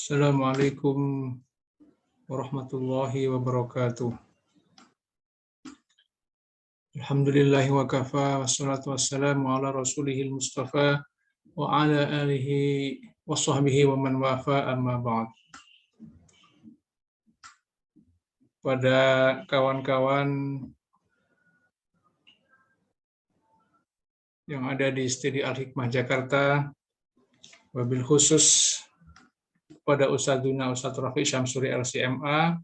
Assalamualaikum warahmatullahi wabarakatuh. Alhamdulillahi wa kafa, wassalatu wassalamu ala rasulihil mustafa wa ala alihi wa sahbihi wa man wafa, amma ba'd. Pada kawan-kawan yang ada di Studi Al-Hikmah Jakarta, wabil khusus pada Ustadzuna Ustadz Rafi Syamsuri LCMA,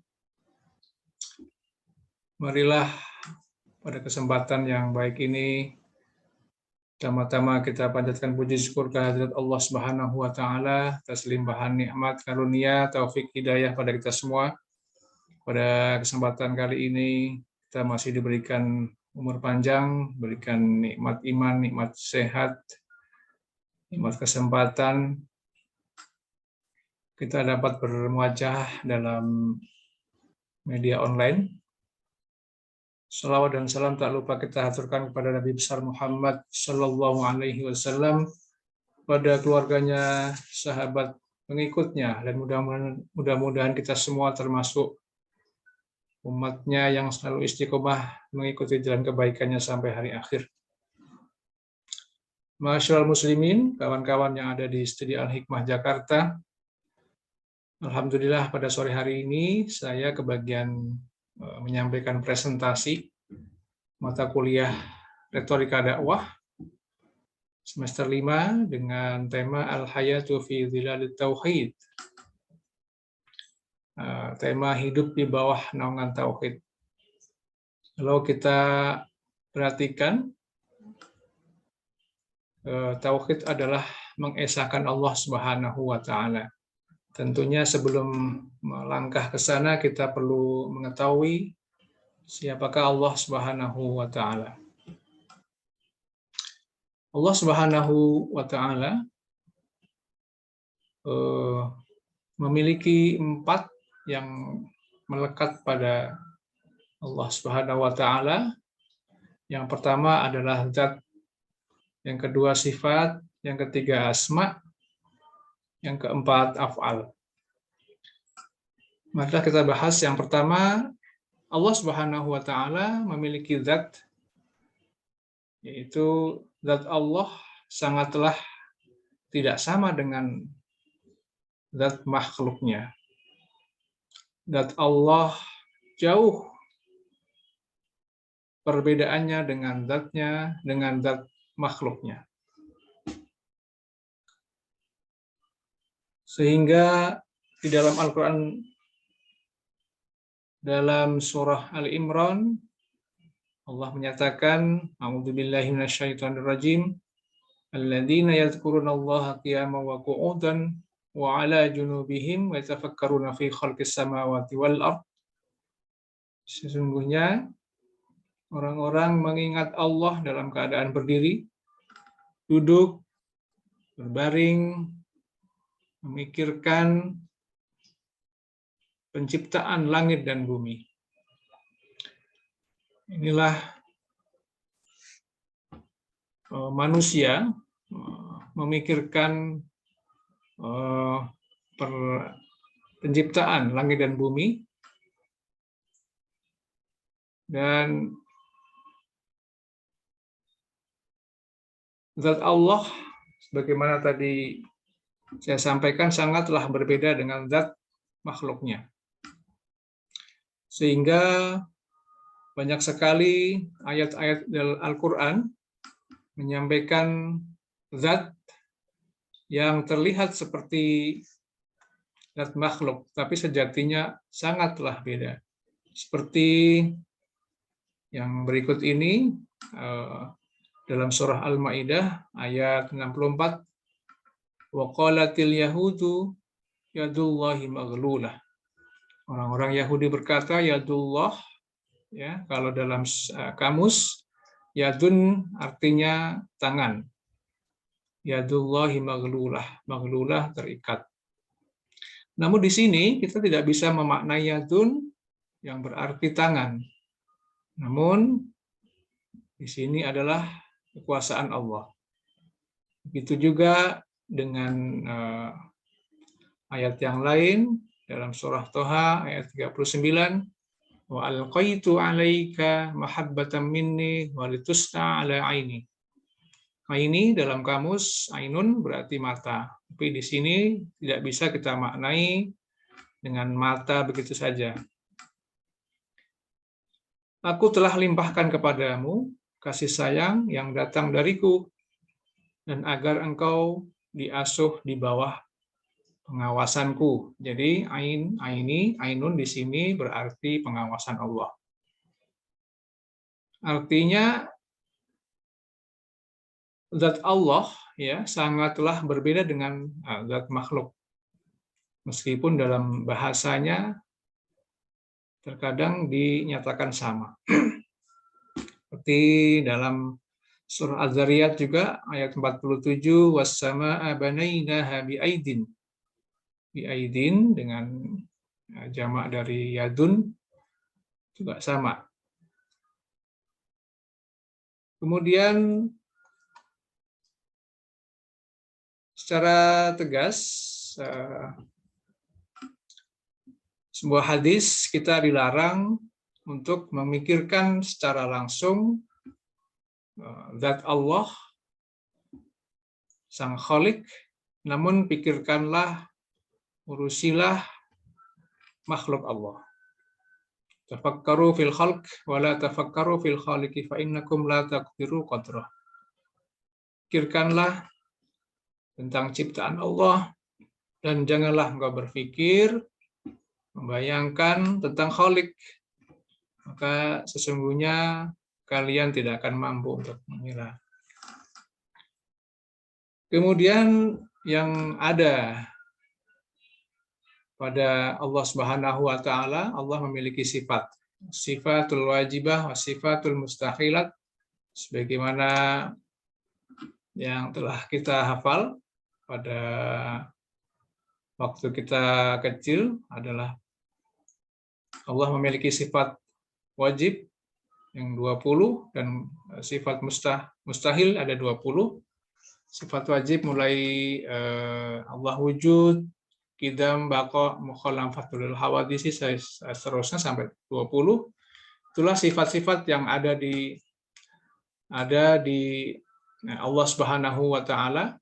marilah pada kesempatan yang baik ini pertama-tama kita panjatkan puji syukur kehadirat Allah Subhanahu wa taala atas limpahan nikmat, karunia, taufik, hidayah pada kita semua. Pada kesempatan kali ini kita masih diberikan umur panjang, berikan nikmat iman, nikmat sehat, nikmat kesempatan. Kita dapat bermuajah dalam media online. Salawat dan salam tak lupa kita haturkan kepada Nabi besar Muhammad Sallallahu Alaihi Wasallam, pada keluarganya, sahabat, pengikutnya, dan mudah-mudahan kita semua termasuk umatnya yang selalu istiqomah mengikuti jalan kebaikannya sampai hari akhir. Masyaallah muslimin, kawan-kawan yang ada di Studi Al-Hikmah Jakarta, alhamdulillah pada sore hari ini saya kebagian menyampaikan presentasi mata kuliah Retorika Dakwah semester 5 dengan tema Al-Hayatu fi Dhilalit Tauhid. Tema hidup di bawah naungan tauhid. Kalau kita perhatikan, tauhid adalah mengesahkan Allah Subhanahu wa taala. Tentunya sebelum melangkah ke sana kita perlu mengetahui siapakah Allah Subhanahu wa taala. Allah Subhanahu wa taala memiliki 4 yang melekat pada Allah Subhanahu wa taala. Yang pertama adalah zat, yang kedua sifat, yang ketiga asma, yang keempat af'al. Maka kita bahas yang pertama, Allah Subhanahu wa taala memiliki zat, yaitu zat Allah sangatlah tidak sama dengan zat makhluknya. Zat Allah jauh perbedaannya dengan zat makhluknya. Sehingga di dalam Al-Quran, dalam surah Al-Imran, Allah menyatakan, A'udzubillahi minasyaitonirrajim, alladzina yadhkurunallaha qiyaman wa qu'udan wa 'ala junubihim wa yatafakkaruna fi khalqis samawati wal ardh. Sesungguhnya orang-orang mengingat Allah dalam keadaan berdiri, duduk, berbaring, memikirkan penciptaan langit dan bumi. Inilah manusia memikirkan penciptaan langit dan bumi, dan zat Allah sebagaimana tadi saya sampaikan sangatlah berbeda dengan zat makhluknya. Sehingga banyak sekali ayat-ayat Al-Quran menyampaikan zat yang terlihat seperti zat makhluk, tapi sejatinya sangatlah beda. Seperti yang berikut ini, dalam surah Al-Maidah ayat 64, wa qalatil yahudu yadullahi maghlulah. Orang-orang Yahudi berkata yadullah, ya, kalau dalam kamus yadun artinya tangan. Yadullahi maghlulah, maghlulah terikat. Namun di sini kita tidak bisa memaknai yadun yang berarti tangan. Namun di sini adalah kekuasaan Allah. Begitu juga dengan Ayat yang lain dalam surah Toha ayat 39, wa alqaitu 'alaika mahabbatan minni wa litusna 'ala 'aini. Aini dalam kamus ainun berarti mata. Tapi di sini tidak bisa kita maknai dengan mata begitu saja. Aku telah limpahkan kepadamu kasih sayang yang datang dariku, dan agar engkau diasuh di bawah pengawasanku. Jadi ainun di sini berarti pengawasan Allah. Artinya zat Allah ya sangatlah berbeda dengan zat makhluk. Meskipun dalam bahasanya terkadang dinyatakan sama. Seperti dalam surah Az-Zariyat juga ayat 47, was-samaa'a banainaha bi'aidin. Bi'aidin dengan jamak dari yadun juga sama. Kemudian secara tegas sebuah hadis kita dilarang untuk memikirkan secara langsung zat Allah Sang Khalik, namun pikirkanlah, urusilah makhluk Allah. Tafakkaru fil khalq wa la tafakkaru fil khaliqi fa innakum la taqdiru qadrah. Pikirkanlah tentang ciptaan Allah dan janganlah engkau berpikir, membayangkan tentang Khalik. Maka sesungguhnya kalian tidak akan mampu untuk mengira. Kemudian yang ada pada Allah Subhanahu wa taala, Allah memiliki sifat, sifatul wajibah wa sifatul mustahilat, sebagaimana yang telah kita hafal pada waktu kita kecil adalah Allah memiliki sifat wajib yang 20 dan sifat mustahil ada 20. Sifat wajib mulai Allah wujud, qidam, baqa, mukhalafatul hawadisi, seterusnya sampai 20. Itulah sifat-sifat yang ada di Allah Subhanahu wa taala.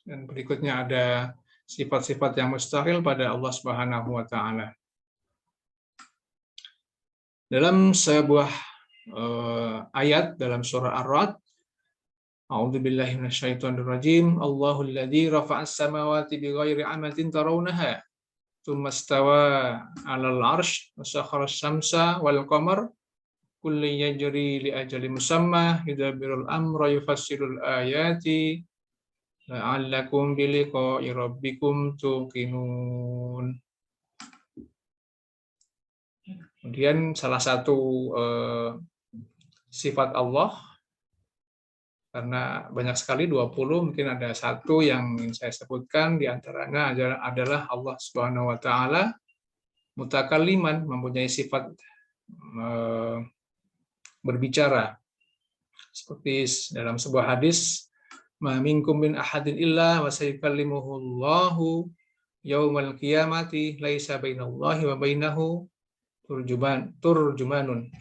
Dan berikutnya ada sifat-sifat yang mustahil pada Allah Subhanahu wa taala. Dalam sebuah ayat dalam surah Ar-Ra'd, A'udzubillahi minasyaitonirrajim. Allahul ladzi rafa'as samawati bighairi 'amadin tarawnaha, tsumma istawa 'alal 'arsy wa sakhkhara asy-syamsa wal qamar kullun yajri li ajalin musamma yudabbirul amra yufassirul ayati la'allakum biliqa'i rabbikum tuqinun. Kemudian salah satu sifat Allah, karena banyak sekali 20, mungkin ada satu yang ingin saya sebutkan, diantaranya adalah Allah Subhanahu wa taala mutakalliman, mempunyai sifat berbicara. Seperti dalam sebuah hadis, ma minkum min ahadin illa wa sayukallimuhu Allahu yaumal qiyamati laisa bainallahi wa bainahu turjumanun.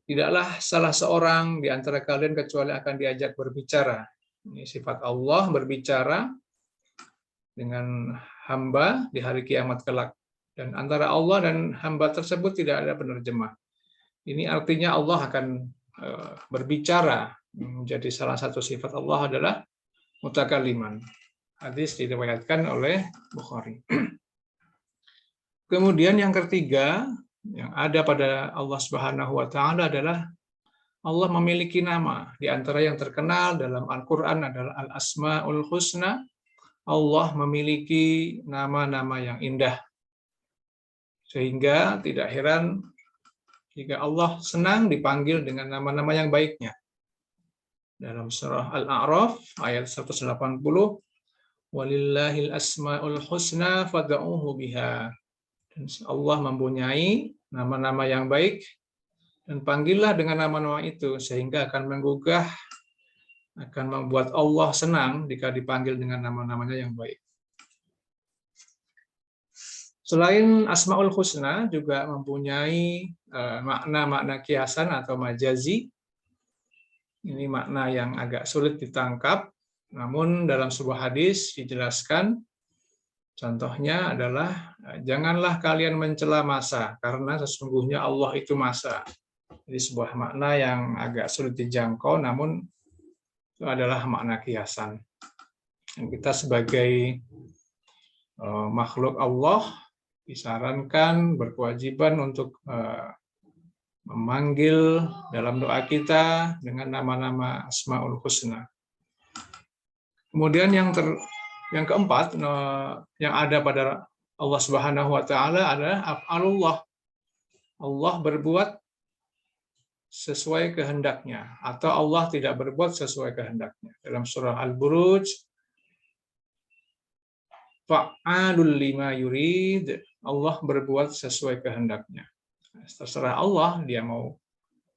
Tidaklah salah seorang di antara kalian kecuali akan diajak berbicara. Ini sifat Allah berbicara dengan hamba di hari kiamat kelak. Dan antara Allah dan hamba tersebut tidak ada penerjemah. Ini artinya Allah akan berbicara. Menjadi salah satu sifat Allah adalah mutakalliman. Hadis diriwayatkan oleh Bukhari. Kemudian yang ketiga, yang ada pada Allah Subhanahu wa taala adalah Allah memiliki nama. Di antara yang terkenal dalam Al-Qur'an adalah Al-Asmaul Husna. Allah memiliki nama-nama yang indah. Sehingga tidak heran jika Allah senang dipanggil dengan nama-nama yang baiknya. Dalam surah Al-A'raf ayat 180, walillahil asmaul husna fad'uhu biha. Dan Allah mempunyai nama-nama yang baik, dan panggillah dengan nama-nama itu, sehingga akan menggugah, akan membuat Allah senang jika dipanggil dengan nama-namanya yang baik. Selain Asmaul Husna juga mempunyai makna-makna kiasan atau majazi. Ini makna yang agak sulit ditangkap, namun dalam sebuah hadis dijelaskan, contohnya adalah, janganlah kalian mencela masa, karena sesungguhnya Allah itu masa. Jadi sebuah makna yang agak sulit dijangkau, namun itu adalah makna kiasan. Dan kita sebagai makhluk Allah disarankan, berkewajiban untuk memanggil dalam doa kita dengan nama-nama Asmaul Husna. Kemudian yang keempat yang ada pada Allah Subhanahu wa taala adalah af'alullah. Allah berbuat sesuai kehendaknya atau Allah tidak berbuat sesuai kehendaknya. Dalam surah Al-Buruj, fa'alul lima yurid, Allah berbuat sesuai kehendaknya. Terserah Allah, dia mau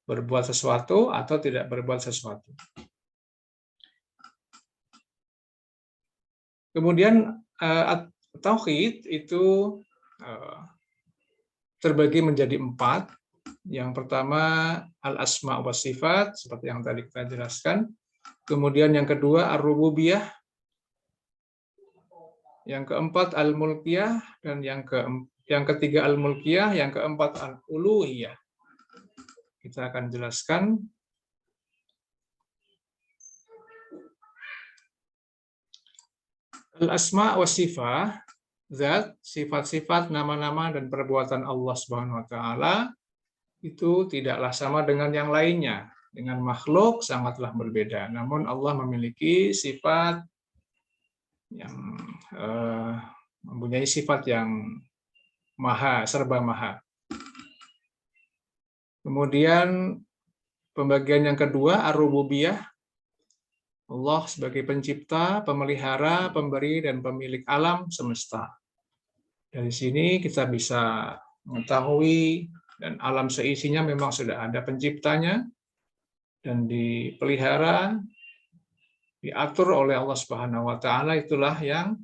berbuat sesuatu atau tidak berbuat sesuatu. Kemudian tauhid itu terbagi menjadi 4. Yang pertama al-asma wa sifat, seperti yang tadi kita jelaskan. Kemudian yang kedua ar-rububiyah. Yang keempat al-mulkiyah, dan yang ketiga al-mulkiyah, yang keempat al-uluhiyah. Kita akan jelaskan. Al-asma wa sifat, zat, sifat-sifat, nama-nama dan perbuatan Allah Subhanahu wa taala itu tidaklah sama dengan yang lainnya. Dengan makhluk sangatlah berbeda. Namun Allah memiliki sifat yang mempunyai sifat yang serba maha. Kemudian pembagian yang kedua ar-rububiyah. Allah sebagai pencipta, pemelihara, pemberi, dan pemilik alam semesta. Dari sini kita bisa mengetahui dan alam seisinya memang sudah ada penciptanya dan dipelihara, diatur oleh Allah Subhanahu wa taala. Itulah yang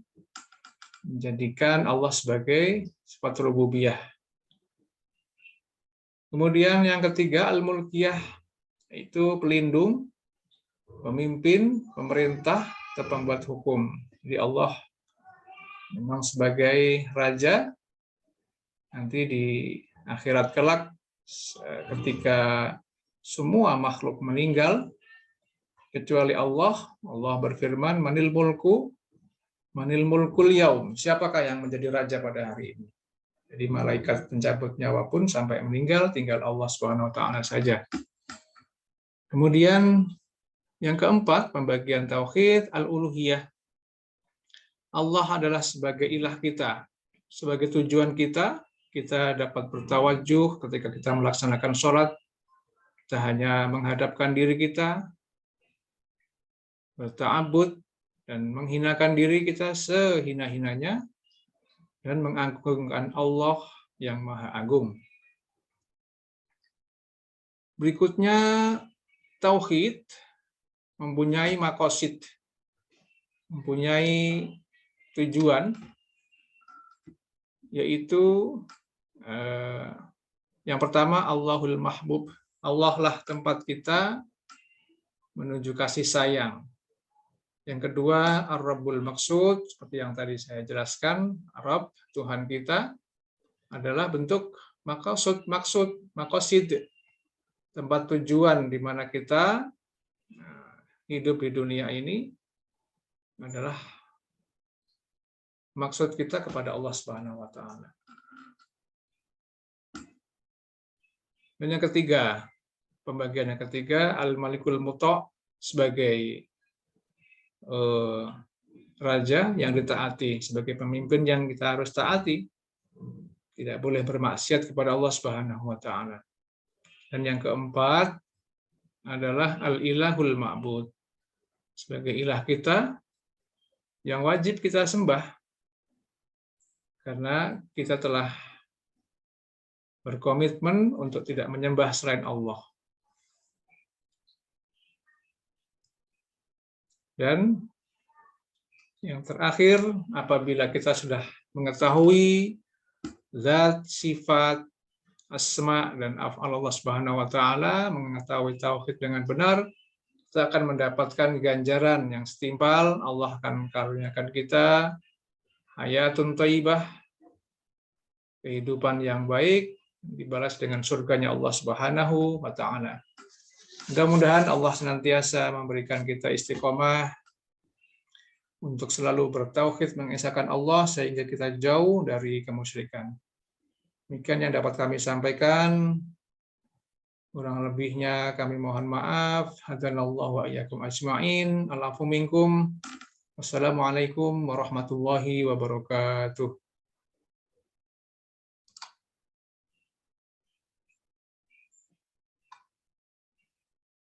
menjadikan Allah sebagai sifat rububiyah. Kemudian yang ketiga al-mulkiyah, yaitu pelindung, pemimpin, pemerintah, atau pembuat hukum. Jadi Allah memang sebagai raja. Nanti di akhirat kelak ketika semua makhluk meninggal kecuali Allah berfirman, manil mulkul yaum. Siapakah yang menjadi raja pada hari ini? Jadi malaikat pencabut nyawa pun sampai meninggal tinggal Allah Subhanahu wa taala saja. Kemudian yang keempat, pembagian tauhid al-uluhiyah. Allah adalah sebagai ilah kita, sebagai tujuan kita dapat bertawajuh ketika kita melaksanakan sholat, kita hanya menghadapkan diri kita, berta'abud, dan menghinakan diri kita sehina-hinanya, dan mengagungkan Allah yang Maha Agung. Berikutnya, tauhid mempunyai maqasid, mempunyai tujuan, yaitu yang pertama Allahul Mahbub. Allah lah tempat kita menuju kasih sayang. Yang kedua Ar-Rabbul Maksud, seperti yang tadi saya jelaskan, Rabb, Tuhan kita, adalah bentuk maqasid, tempat tujuan di mana kita hidup di dunia ini adalah maksud kita kepada Allah Subhanahu wa taala. Dan yang ketiga, pembagian yang ketiga Al-Malikul Muta' sebagai raja yang ditaati, sebagai pemimpin yang kita harus taati. Tidak boleh bermaksiat kepada Allah Subhanahu wa taala. Dan yang keempat adalah Al-Ilahul Ma'bud, sebagai ilah kita yang wajib kita sembah karena kita telah berkomitmen untuk tidak menyembah selain Allah. Dan yang terakhir, apabila kita sudah mengetahui zat, sifat, asma dan af'al Allah Subhanahu wa taala, mengetahui tauhid dengan benar, kita akan mendapatkan ganjaran yang setimpal. Allah akan karuniakan kita hayatun thayyibah, kehidupan yang baik, dibalas dengan surganya Allah Subhanahu wa taala. Mudah-mudahan Allah senantiasa memberikan kita istiqomah untuk selalu bertauhid, mengesahkan Allah sehingga kita jauh dari kemusyrikan. Demikian yang dapat kami sampaikan. Kurang lebihnya kami mohon maaf. Hadanallahu wa iyyakum ajma'in. Alafu minkum. Wassalamualaikum warahmatullahi wabarakatuh.